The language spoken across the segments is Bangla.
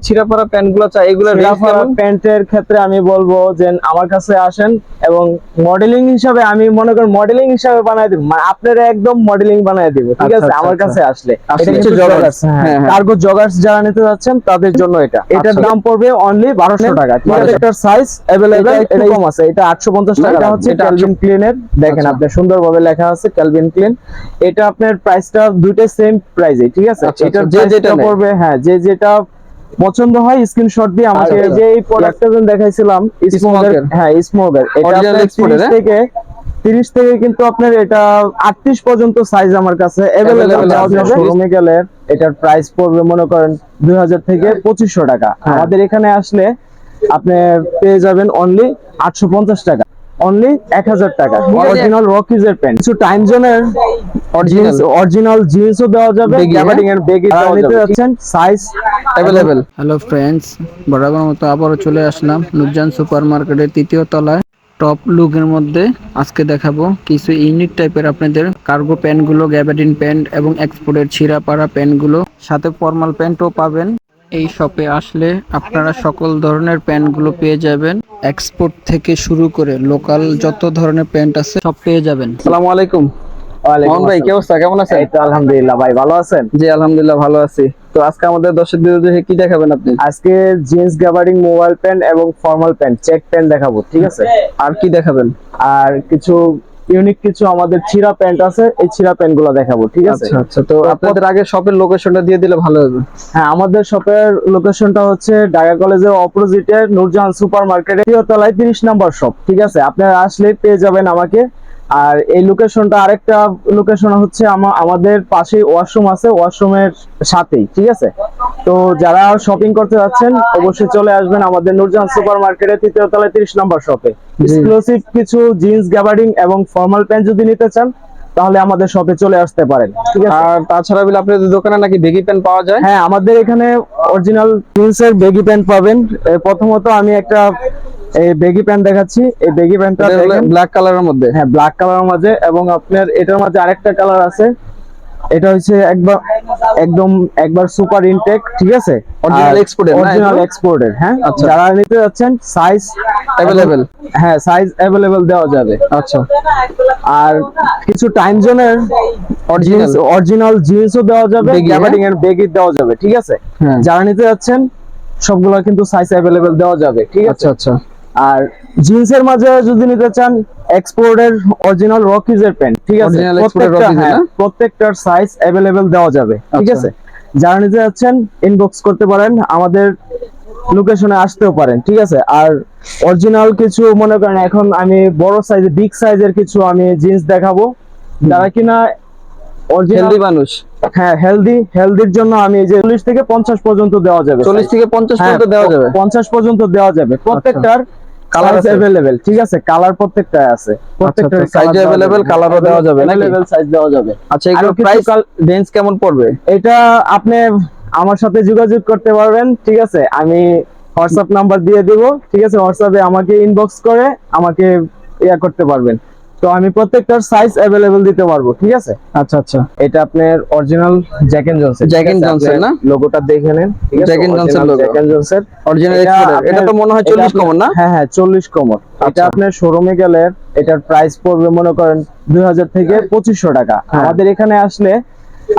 ছিঁড়াপাড়া প্যান্ট গুলো চাই এগুলো প্যান্টের ক্ষেত্রে আমি বলবো যে আমার কাছে আসেন এবং মডেলিং হিসাবে আমি মনে করি মডেলিং হিসাবে বানাই দিব, মানে আপনারা একদম মডেলিং বানাই দিব, ঠিক আছে আমার কাছে আসলে। এটা হচ্ছে জগার্স, কার্গো জগার্স যারা নিতে যাচ্ছেন তাদের জন্য এটার দাম পড়বে অনলি 1200 টাকা। ঠিক আছে, এটার সাইজ अवेलेबल এটা কম আছে, এটা 850 টাকা। এটা হচ্ছে ক্যালভিন ক্লিনের, দেখেন আপনি সুন্দরভাবে লেখা আছে ক্যালভিন ক্লিন। এটা আপনার প্রাইসটা দুইটাই সেম প্রাইসে, ঠিক আছে। এটার যে যেটা পড়বে, হ্যাঁ যে যেটা পছন্দ হয় স্ক্রিনশট দিয়ে আমাকে, যে এই প্রোডাক্টটা যখন দেখাইছিলাম স্মোগার, হ্যাঁ স্মোগার, এটা 30 থেকে কিন্তু আপনার এটা 38 পর্যন্ত সাইজ আমার কাছে अवेलेबल পাওয়া যাবে। শোরুমে গেলে এটার প্রাইস পড়বে মনে করেন 2000 থেকে 2500 টাকা। আমাদের এখানে আসলে আপনি পেয়ে যাবেন অনলি 850 টাকা, অনলি 1000 টাকা। অরিজিনাল রকিজের প্যান্ট, কিছু টাইম জোনের অরিজিনাল জিন্সও দেওয়া যাবে, গ্যাবার্ডিং এর বেগি দেওয়া যাবে, সাইজ अवेलेबल। হ্যালো ফ্রেন্ডস, বরাবর মতো আবারও চলে আসলাম নুরজান সুপার মার্কেটের 3য় তলায় টপ লুকের মধ্যে। আজকে দেখাবো কিছু ইউনিক টাইপের আপনাদের কার্গো প্যান্টগুলো, গ্যাবার্ডিন প্যান্ট এবং এক্সপোর্টের ছিঁড়াপাড়া প্যান্টগুলো, সাথে ফর্মাল প্যান্টও পাবেন। এই শপে আসলে আপনারা সকল ধরনের প্যান্টগুলো পেয়ে যাবেন, এক্সপোর্ট থেকে শুরু করে লোকাল যত ধরনের প্যান্ট আছে সব পেয়ে যাবেন। আসসালামু আলাইকুম। মোহন ভাই কি অবস্থা, কেমন আছেন? এই তো আলহামদুলিল্লাহ ভাই, ভালো আছেন? জি আলহামদুলিল্লাহ ভালো আছি। তো আজকে আমাদের দর্শকদের কি দেখাবেন আপনি? আজকে জিন্স, গ্যাবার্ডিং, মোবাইল প্যান্ট এবং ফর্মাল প্যান্ট, চেক প্যান্ট দেখাবো, ঠিক আছে। আর কি দেখাবেন? আর কিছু ইউনিক কিছু আমাদের ছিঁড়া প্যান্ট আছে, এই ছিঁড়া প্যান্ট গুলো দেখাবো, ঠিক আছে। আচ্ছা আচ্ছা, তো আপনাদের আগে শপের লোকেশনটা দিয়ে দিলে ভালো হবে। হ্যাঁ, আমাদের শপের লোকেশনটা হচ্ছে ঢাকা কলেজের অপোজিটে নূরজাহান সুপার মার্কেটের 3য় তলায় 30 নম্বর শপ, ঠিক আছে। আপনারা আসলে পেয়ে যাবেন আমাকে। আর এই লোকেশনটা, আরেকটা লোকেশন হচ্ছে আমাদের পাশেই ওয়াশরুম আছে, ওয়াশরুমের সাথেই, ঠিক আছে। তো যারা শপিং করতে যাচ্ছেন অবশ্যই চলে আসবেন আমাদের নূরজাহান সুপার মার্কেটের 3য় তলায় 30 নম্বর শপে। এক্সক্লুসিভ কিছু জিন্স, গ্যাবার্ডিং এবং ফর্মাল প্যান্ট যদি নিতে চান তাহলে আমাদের শপে চলে আসতে পারেন, ঠিক আছে। আর তাছাড়া বলে আপনাদের দোকানে নাকি বেগি প্যান্ট পাওয়া যায়? হ্যাঁ, আমাদের এখানে অরিজিনাল জিন্সের বেগি প্যান্ট পাবেন। প্রথমত আমি একটা এই বেগি প্যান্ট দেখাচ্ছি। এই বেগি প্যান্টটা দেখেন ব্ল্যাক কালারের মধ্যে, হ্যাঁ ব্ল্যাক কালারের মধ্যে, এবং আপনার এটার মধ্যে আরেকটা কালার আছে। এটা হচ্ছে একবার সুপার ইনটেক, ঠিক আছে। অরিজিনাল এক্সপোর্টের, হ্যাঁ। যারা নিতে যাচ্ছেন সাইজ अवेलेबल, হ্যাঁ সাইজ अवेलेबल দেওয়া যাবে। আচ্ছা, আর কিছু টাইম জোনের অরিজিনাল জিন্সও দেওয়া যাবে, গ্যাবার্ডিং এর বেগি দেওয়া যাবে, ঠিক আছে। যারা নিতে যাচ্ছেন সবগুলা কিন্তু সাইজ अवेलेबल দেওয়া যাবে, ঠিক আছে। আচ্ছা আচ্ছা। আর জিন্সের মাঝে যদি নিতে চান এক্সপোর্টের অরিজিনাল রকিজের প্যান্ট, ঠিক আছে। প্রত্যেকটার সাইজ अवेलेबल দেওয়া যাবে, ঠিক আছে। যারা নিতে যাচ্ছেন ইনবক্স করতে পারেন, আমাদের লোকেশনে আসতেও পারেন, ঠিক আছে। আর অরিজিনাল কিছু মনে করেন এখন আমি বড় সাইজের, বিগ সাইজের কিছু আমি জিন্স দেখাবো, যারা কিনা হেলদি মানুষ, হ্যাঁ হেলদির জন্য আমি এই যে 40 থেকে 50 পর্যন্ত দেওয়া যাবে, 40 থেকে 50 পর্যন্ত দেওয়া যাবে, 50 পর্যন্ত দেওয়া যাবে। প্রত্যেকটার কালার अवेलेबल, ঠিক আছে। কালার প্রত্যেকটা আছে, প্রত্যেকটার সাইজ अवेलेबल, কালারও দেওয়া যাবে, अवेलेबल সাইজ দেওয়া যাবে। আচ্ছা, এগুলো প্রাইস রেঞ্জ কেমন পড়বে? এটা আপনি আমার সাথে যোগাযোগ করতে পারবেন, ঠিক আছে। আমি হোয়াটসঅ্যাপ নাম্বার দিয়ে দেব, ঠিক আছে। হোয়াটসঅ্যাপে আমাকে ইনবক্স করে আমাকে করতে পারবেন। তো আমি প্রত্যেকটার সাইজ अवेलेबल দিতে পারবো, ঠিক আছে। আচ্ছা আচ্ছা, এটা আপনার অরিজিনাল জ্যাক এন্ড জনসন না, লোগোটা দেখে নেন, ঠিক আছে। Jack and Johnson original exporter. এটা তো মনে হয় 40 কমন না? হ্যাঁ হ্যাঁ 40 কমন। এটা আপনার শোরুমে গেলে এটার প্রাইস পড়বে মনে করেন 2000 থেকে 2500 টাকা। আমাদের এখানে আসলে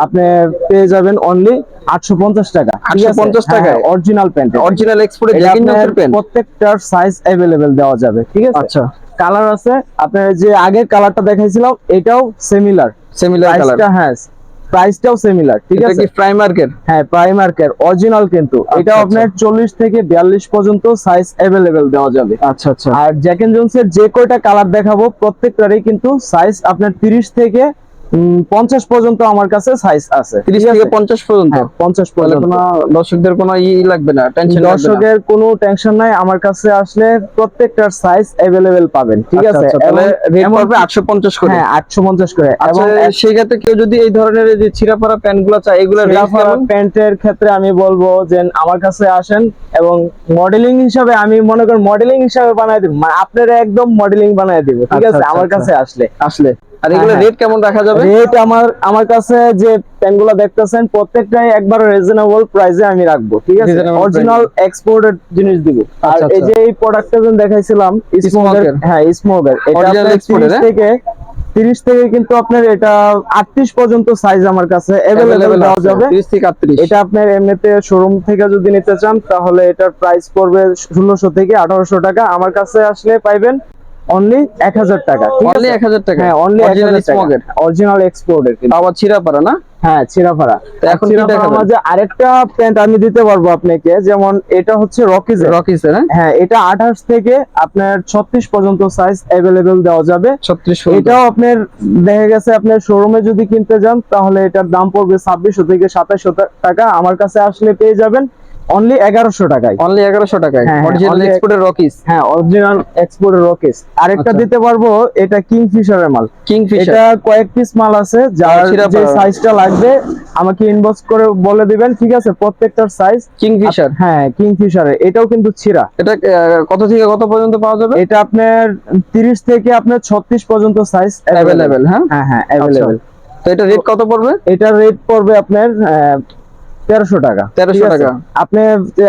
আপনি পেয়ে যাবেন অনলি 850 টাকা, 850 টাকায় অরিজিনাল প্যান্ট, অরিজিনাল এক্সপোর্টের জ্যাক এন্ড জনসন প্যান্ট। প্রত্যেকটার সাইজ अवेलेबल দেওয়া যাবে, ঠিক আছে। আচ্ছা, কালার আছে আপনার, যে আগের কালারটা দেখাইছিলাম এটাও সিমিলার কালার, হ্যাঁ প্রাইসটাও সিমিলার, ঠিক আছে। এটা কি প্রাইমার্কের? হ্যাঁ প্রাইমার্কের অরিজিনাল, কিন্তু এটা আপনার 40 থেকে 42 পর্যন্ত সাইজ अवेलेबल দেওয়া যাবে। আচ্ছা আচ্ছা। আর জ্যাক এন্ড জোনসের যে কয়টা কালার দেখাবো প্রত্যেকটারই কিন্তু সাইজ আপনার 30 থেকে 50 পর্যন্ত আমার কাছে সাইজ আছে, 30 থেকে 50 পর্যন্ত। 50 পর্যন্ত। কোনো দর্শকদের কোনো লাগবে না, টেনশন দর্শকের কোনো টেনশন নাই, আমার কাছে আসলে প্রত্যেকটার সাইজ अवेलेबल পাবেন, ঠিক আছে। তাহলে রেট পড়বে 850 করে। হ্যাঁ 850 করে। এবং সেই ক্ষেত্রে কেউ যদি এই ধরনের যে ছিঁড়াপাড়া প্যান্টগুলো চায়, এগুলো প্যান্টের ক্ষেত্রে আমি বলবো যে আমার কাছে আসেন এবং মডেলিং হিসাবে আমি মনে করি মডেলিং হিসাবে বানাই দিব, মানে আপনারা একদম মডেলিং বানাই দিব, ঠিক আছে। আমার কাছে আসলে আর এগুলো হ্যাঁ, রেট কেমন রাখা যাবে? রেট আমার কাছে যে প্যান্টগুলো দেখতেছেন প্রত্যেকটাই একবার রিজনেবল প্রাইসে আমি রাখবো, ঠিক আছে? Reasonable অরিজিনাল এক্সপোর্টেড জিনিস দিব। আর আচ্ছা, এই আচ্ছা। যে এই প্রোডাক্টটা যখন দেখাইছিলাম স্মোগার, Smoker। হ্যাঁ স্মোগার, এটা Original আপনার exported, 30 থেকে কিন্তু আপনার এটা 38 পর্যন্ত সাইজ আমার কাছে अवेलेबल দেওয়া যাবে। 30 থেকে 38। এটা আপনার এমনিতে শোরুম থেকে যদি নিতে চান তাহলে এটার প্রাইস পড়বে 1600 থেকে 1800 টাকা। আমার কাছে আসলে পাইবেন অনলি 1000 টাকা, ঠিক আছে? Only 1000 টাকা? হ্যাঁ, অনলি Original 1000 টাকা, smoker। অরিজিনাল এক্সপোর্টের কিন্তু। আবার ছিড়াপাড়া না? হ্যাঁ, ছিড়াফাড়া। তো এখন কি ছিড়াফাড়ার দেখাবেন? মাঝে আরেকটা প্যান্ট আমি দিতে পারবো আপনাকে, যেমন এটা হচ্ছে রকিজ। রকিস না? হ্যাঁ, এটা 28 থেকে আপনার 36 পর্যন্ত সাইজ अवेलेबल দেওয়া যাবে। 36। এটাও আপনার দেখা গেছে আপনার শোরুমে যদি কিনতে যান তাহলে এটার দাম পড়বে 2600 থেকে 2700 টাকা। আমার কাছে আসলে পেয়ে যাবেন অনলি 1100 টাকায়। অনলি 1100 টাকায় হ্যাঁ, অরিজিনাল only- এক্সপোর্টের রকিস। হ্যাঁ, অরিজিনাল এক্সপোর্টের রকিস। আরেকটা আচ্ছা। দিতে পারবো, এটা কিংফিশারের মাল। কিংফিশার। এটা কয়েক পিস মাল আছে, যার ছিড়াপাড়া। যে সাইজটা লাগবে আমাকে ইনবক্স করে বলে দিবেন, ঠিক আছে? প্রত্যেকটার সাইজ কিংফিশার। হ্যাঁ, কিংফিশারের এটাও কিন্তু ছিড়া। এটা কত থেকে কত পর্যন্ত পাওয়া যাবে? এটা আপনার 30 থেকে আপনার 36 পর্যন্ত সাইজ অ্যাভেলেবেল, হ্যাঁ? হ্যাঁ হ্যাঁ, अवेलेबल। তো এটা রেট কত পড়বে? এটার রেট পড়বে আপনার 1300 টাকা। 1300 ঠিক আছে? টাকা। আপনি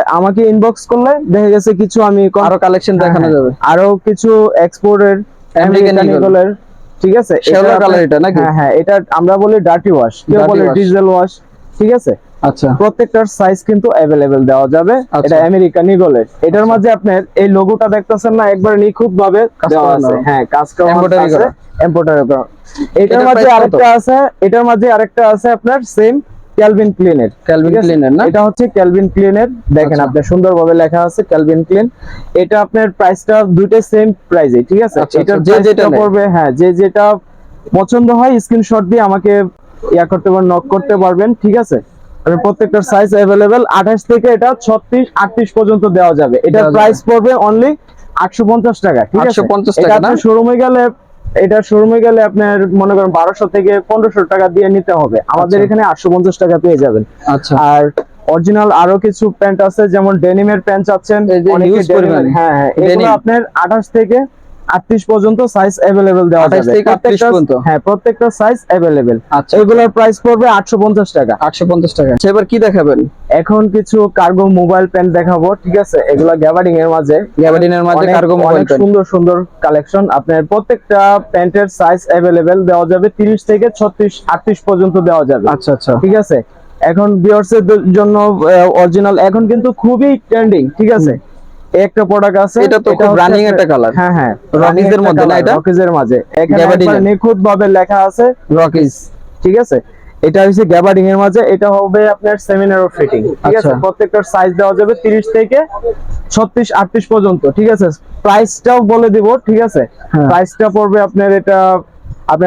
আমাকে ইনবক্স করলে দেখা গেছে কিছু আমি আরো কালেকশন দেখানো হ্যাঁ, যাবে। আরো কিছু এক্সপোর্টের আমেরিকান আমেরিকান ইগল। ইগলের, ঠিক আছে? শ্যাওলা আপনার- কালার এটা নাকি? হ্যাঁ হ্যাঁ, এটা আমরা বলি ডার্টি ওয়াশ, কেউ Dirty বলে wash। ডিজেল ওয়াশ, ঠিক আছে? আচ্ছা। প্রত্যেকটার সাইজ কিন্তু अवेलेबल দেওয়া যাবে। আচ্ছা। এটা আমেরিকান ইগলের। এটার মাঝে আপনার এই লোগোটা দেখতেছেন না, একবার নিখুঁত ভাবে কাজ দেওয়া করানো। আছে। হ্যাঁ, কাজ করা Embroidery আছে, করা। এমব্রয়ডারি করা। এটার এটার মাঝে price কত? আরেকটা আছে, এটার মাঝে আরেকটা আছে আপনার সেম ক্যালভিন ক্লিনের। ক্যালভিন ক্লিনের না? এটা হচ্ছে ক্যালভিন ক্লিনের, দেখেন আচ্ছা। আপনি সুন্দরভাবে লেখা আছে ক্যালভিন ক্লিন। এটা আপনার প্রাইসটা দুইটাই সেম প্রাইসে, ঠিক আছে? আচ্ছা, এটার যে যেটা যেটা নেয়। পড়বে, হ্যাঁ, যে যেটা পছন্দ হয় স্ক্রিনশট দিয়ে আমাকে করতে পারেন, নক করতে পারবেন, ঠিক আছে? আর প্রত্যেকটার সাইজ अवेलेबल 28 থেকে এটা 36 38 পর্যন্ত দেওয়া যাবে। এটার দেওয়া যাবে। প্রাইস পড়বে অনলি 850 টাকা, ঠিক আছে? 850 এটা টাকা আপনি না? শোরুমে গেলে আপনার মনে করেন 1200 থেকে 1500 টাকা দিয়ে নিতে হবে। আমাদের আচ্ছা। এখানে 850 টাকা পেয়ে যাবেন। আচ্ছা। আর অরিজিনাল আরো কিছু প্যান্ট আছে, যেমন ডেনিমের প্যান্ট চাচ্ছেন এই যে অনেকে, huge পরিমাণে। হ্যাঁ হ্যাঁ, এগুলো Denim। আপনার 28 থেকে 38 পর্যন্ত সাইজ अवेलेबल দেওয়া 28 যাবে। থেকে 38 পর্যন্ত? হ্যাঁ, প্রত্যেকটা সাইজ अवेलेबल। আচ্ছা। এগুলোর প্রাইস পড়বে 850 টাকা। 850 টাকা। আচ্ছা, এবার কি দেখাবেন? এখন কিছু কার্গো মোবাইল প্যান্ট দেখাবো, ঠিক আছে? এগুলা গ্যাবার্ডিং এর মাঝে, গ্যাবার্ডিনের মাঝে অনেক- কার্গো মোবাইল অনেক প্যান্ট। সুন্দর সুন্দর কালেকশন। আপনার প্রত্যেকটা প্যান্টের সাইজ अवेलेबल দেওয়া যাবে 30 থেকে 36 38 পর্যন্ত দেওয়া যাবে। আচ্ছা আচ্ছা। ঠিক আছে? এখন ভিউয়ার্স এর জন্য অরিজিনাল এখন কিন্তু খুবই ট্রেন্ডিং, ঠিক আছে? একটা প্রোডাক্ট আছে, এটা তো খুব হচ্ছে রানিং একটা কালার। হ্যাঁ হ্যাঁ, রকিজের মধ্যে না এটা? রকিজের মাঝে এখানে গ্যাবার্ডিং একবার এর। নিখুঁত ভাবে লেখা আছে রকিস। ঠিক আছে? এটা হচ্ছে গ্যাবার্ডিং এর মাঝে, এটা হবে আপনার সেমিনার ফিটিং, ঠিক আছে? আচ্ছা। প্রত্যেকটার সাইজ দেওয়া যাবে 30 থেকে 36 38 পর্যন্ত, ঠিক আছে? প্রাইসটাও বলে দিব, ঠিক আছে? হ্যাঁ। প্রাইসটা পড়বে আপনার এটা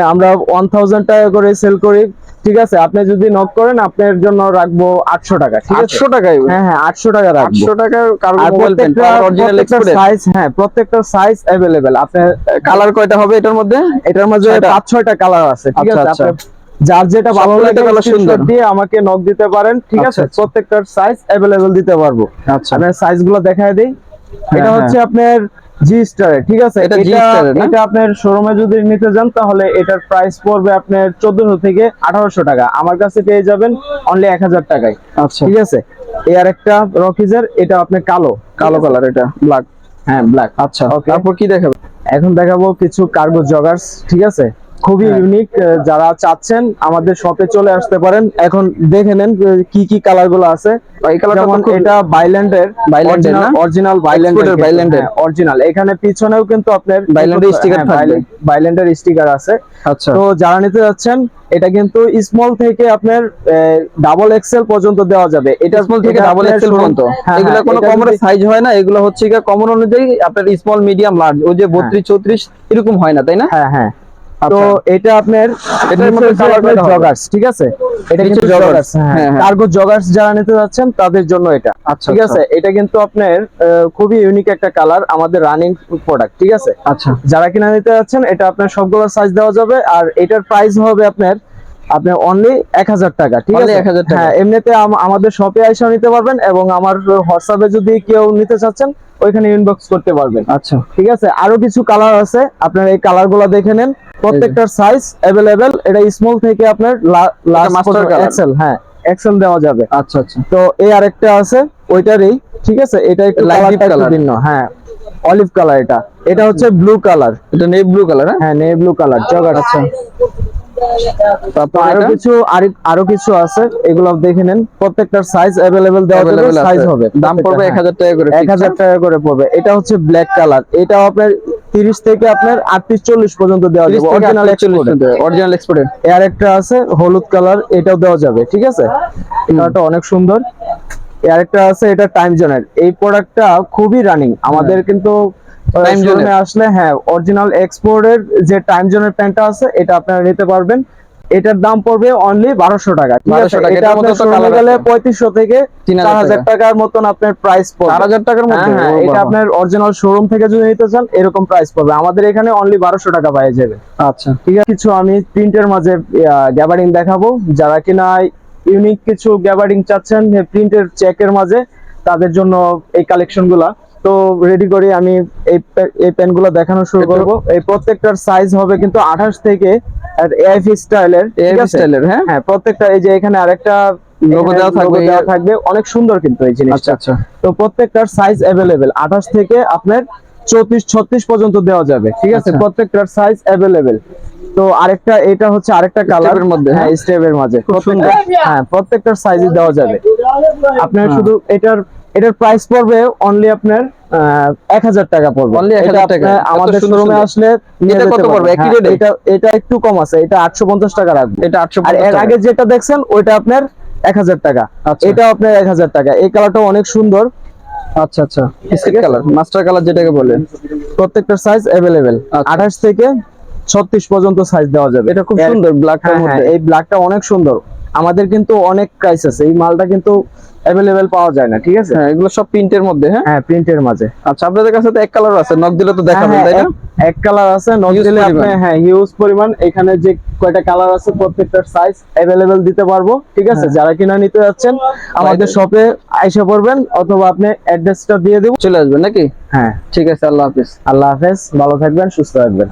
আমরা 1000 টাকা করে সেল করি, ঠিক আছে? আপনি যদি নক করেন আপনার জন্য রাখবো 800 টাকা, ঠিক আছে? 800 টাকায়? হ্যাঁ হ্যাঁ, 800 টাকা রাখবো। 800 টাকার কার্গো আর মোবাইল প্যান্ট অরিজিনাল এক্সপোর্টের। সাইজ, হ্যাঁ, প্রত্যেকটা সাইজ अवेलेबल। আপনার কালার কয়টা হবে এটার মধ্যে? এটার মধ্যে 5-6টা কালার আছে, ঠিক আচ্ছা, আছে? আচ্ছা। আপনার যার যেটা ভালো সবগুলোতে লাগে colour সুন্দর। স্ক্রিনশট দিয়ে আমাকে নক দিতে পারেন, ঠিক আচ্ছা, আছে? আচ্ছা। প্রত্যেকটার সাইজ अवेलेबल দিতে পারবো। আচ্ছা। আপনার সাইজগুলো দেখায় দেই। এটা হ্যাঁ, হচ্ছে আপনার জি স্টারের, ঠিক আছে? এটা G Star এর না? এটা আপনার শোরুমে যদি নিতে যান তাহলে এটার প্রাইস পড়বে আপনার 1400 থেকে 1800 টাকা। আমার কাছে পেয়ে যাবেন অনলি 1000 টাকায়, আচ্ছা। ঠিক আছে? এই আরেকটা রকিজের, এটা আপনার কালো কালার, এটা ব্ল্যাক। হ্যাঁ, ব্ল্যাক। আচ্ছা, Okay. তারপর কি দেখাবেন? এখন দেখাবো কিছু কার্গো জগার্স, ঠিক আছে? খুবই হ্যাঁ। ইউনিক। যারা চাচ্ছেন আমাদের শপে চলে আসতে পারেন। এখন দেখে নেন কি কি কালার গুলো আছে। এই কালারটা যেমন তো খুব এটা বাইল্যান্ডের, বাইল্যান্ডের না? Original Exported বাইল্যান্ডের। অরিজিনাল। এখানে পিছনেও কিন্তু আপনার বাইল্যান্ডের sticker থাকবে। বাইল্যান্ডের স্টিকার আছে। আচ্ছা। তো যারা নিতে যাচ্ছেন, এটা কিন্তু স্মল থেকে আপনার ডাবল এক্সেল পর্যন্ত দেওয়া যাবে। এটা স্মল থেকে এটা ডাবল আপনার এক্সেল showroom- পর্যন্ত। হ্যাঁ, এগুলো হ্যাঁ, কোনো এটা কমরে যদি- সাইজ হয় না, এগুলো হচ্ছে কি কমন অনুযায়ী আপনার স্মল মিডিয়াম লার্জ, ওই যে 32 34 এরকম হয় না, তাই না? হ্যাঁ হ্যাঁ। তো আচ্ছা। এটা আপনার এটার মধ্যে নিচে colour আপনার কয়টা হবে? জগার্স, ঠিক আছে? এটা নিচে কিন্তু joggers, জগার্স, হ্যাঁ, হ্যাঁ। কার্গো জগার্স যারা নিতে যাচ্ছেন তাদের জন্য এটা, আচ্ছা, ঠিক আচ্ছা। আছে? এটা কিন্তু আপনার খুবই ইউনিক একটা কালার, আমাদের রানিং প্রোডাক্ট, ঠিক আছে? আচ্ছা। যারা কিনা নিতে যাচ্ছেন এটা আপনার সবগুলো সাইজ দেওয়া যাবে। আর এটার প্রাইস হবে আপনার অনলি 1000 টাকা, ঠিক Only আছে? 1000 টাকা। হ্যাঁ, এমনিতে আমাদের শপে এসে নিতে পারবেন, এবং আমার হোয়াটসঅ্যাপে যদি কেউ নিতে চাচ্ছেন ওইখানে ইনবক্স করতে পারবেন। আচ্ছা। ঠিক আছে? আরো কিছু কালার আছে, আপনারা এই কালার গুলো দেখে নেন। প্রত্যেকটার সাইজ अवेलेबल। এটা স্মল থেকে আপনার লাস্ট master color। এক্সেল, হ্যাঁ এক্সেল দেওয়া যাবে। আচ্ছা আচ্ছা, তো এই আরেকটা আছে ওইটারই, ঠিক আছে, এটা একটু Light কালারটা deep একটু color। ভিন্ন, হ্যাঁ অলিভ কালার। এটা হচ্ছে ব্লু কালার, এটা নেভি ব্লু কালার। হ্যাঁ, হ্যাঁ নেভি ব্লু কালার জগার। আচ্ছা, তো আরো কিছু আছে, এগুলো দেখে নেন। প্রত্যেকটার সাইজ अवेलेबल দেওয়া যাবে, Available সাইজ আছে। হবে। দাম পড়বে 1000 টাকা করে, 1000 টাকা করে পড়বে। এটা হচ্ছে ব্ল্যাক কালার, এটা আপনার 30 থেকে আপনার 38-40 পর্যন্ত দেওয়া যাবে, অরিজিনাল এক্সপোর্ট। Original exported. এর একটা আছে হলুদ কালার, এটাও দেওয়া যাবে, ঠিক আছে, এটা অনেক সুন্দর। এর একটা আছে, এটা টাইম জোনের। এই প্রোডাক্টটা খুবই রানিং আমাদের, কিন্তু টাইম জোনে আসলে হ্যাঁ অরিজিনাল এক্সপোর্টের যে টাইম জোনের প্যান্টটা আছে এটা আপনারা নিতে পারবেন। এটার দাম পড়বে অনলি 1200 টাকা, ঠিক আছে। 1200 টাকা। এটা এটার আপনার মধ্যে তো শোরুমে কালার গেলে আছে। 3500 থেকে 3000 4000 টাকার মতন আপনার প্রাইস পড়বে। 4000 টাকার মধ্যে? হ্যাঁ, ও এটা বাবা। আপনার অরিজিনাল শোরুম থেকে যদি নিতে চান এরকম প্রাইস পড়বে। আমাদের এখানে অনলি 1200 টাকা পাওয়া যাবে। আচ্ছা, ঠিক আছে, কিছু আমি প্রিন্টের মাঝে গ্যাবার্ডিং দেখাবো। যারা কিনা ইউনিক কিছু গ্যাবার্ডিং চাচ্ছেন প্রিন্টের চেকের মাঝে, তাদের জন্য এই কালেকশন গুলা। তো রেডি করে আমি এই পেন গুলো দেখানো শুরু করব। এই প্রত্যেকটার সাইজ হবে কিন্তু 28 থেকে এআইপি স্টাইলের, ঠিক আছে। স্টাইলের। হ্যাঁ, হ্যাঁ, প্রত্যেকটা এই যে এখানে আরেকটা লোগো দেওয়া থাকবে। দেওয়া থাকবে, অনেক সুন্দর কিন্তু এই জিনিসটা। আচ্ছা আচ্ছা, তো প্রত্যেকটার সাইজ अवेलेबल 28 থেকে আপনার 34-36 পর্যন্ত দেওয়া যাবে, ঠিক আছে। আচ্ছা। প্রত্যেকটার সাইজ अवेलेबल। তো আরেকটা, এটা হচ্ছে আরেকটা কালার স্টেপের মধ্যে। হ্যাঁ স্টেপের মাঝে, হ্যাঁ প্রত্যেকটার সাইজই দেওয়া যাবে। আপনার শুধু এটার প্রাইস পড়বে অনলি আপনার 1000 টাকা পড়বে। Only 1000 এটা টাকা। আপনার আমাদের এত সুন্দর শোরুমে সুন্দর। আসলে নিয়ে এটা যেতে কত পড়বে? পারবেন। একই হ্যাঁ, রেটে? এটা একটু কম আছে, এটা 850 টাকা রাখবে। এটা আর 850 এর টাকা। আগে যেটা দেখছেন ওইটা আপনার 1000 টাকা। আচ্ছা। এটা আপনার 1000 টাকা। এই কালারটা অনেক সুন্দর। আচ্ছা আচ্ছা, বিস্কিট কালার, মাস্টার কালার যেটাকে বলে। প্রত্যেকটার সাইজ अवेलेबल। আচ্ছা। 28 থেকে 36 পর্যন্ত সাইজ দেওয়া যাবে। এটা খুব সুন্দর, ব্ল্যাকটার হ্যাঁ, মধ্যে। এই ব্ল্যাকটা অনেক সুন্দর। আমাদের কিন্তু অনেক প্রাইস আছে, এই মালটা কিন্তু अवेलेबल পাওয়া যায় না, ঠিক আছে। হ্যাঁ, এগুলো সব প্রিন্টের মধ্যে। হ্যাঁ, হ্যাঁ, প্রিন্টের মাঝে। আচ্ছা, আপনাদের কাছে তো এক কালার আছে, নক দিলে তো দেখাবেন, হ্যাঁ, তাই না? এক কালার আছে, নক Huge দিলে আপনি পরিমাণ। হ্যাঁ হিউজ পরিমাণ। এখানে যে কয়টা কালার আছে প্রত্যেকটার সাইজ अवेलेबल দিতে পারবো, ঠিক আছে। যারা কিনা নিতে যাচ্ছেন আমাদের শপে আইসা পড়বেন, অথবা আপনি অ্যাড্রেসটা দিয়ে দেব, চলে আসবেন নাকি? হ্যাঁ। ঠিক আছে, আল্লাহ হাফেজ। আল্লাহ হাফেজ, ভালো থাকবেন, সুস্থ থাকবেন।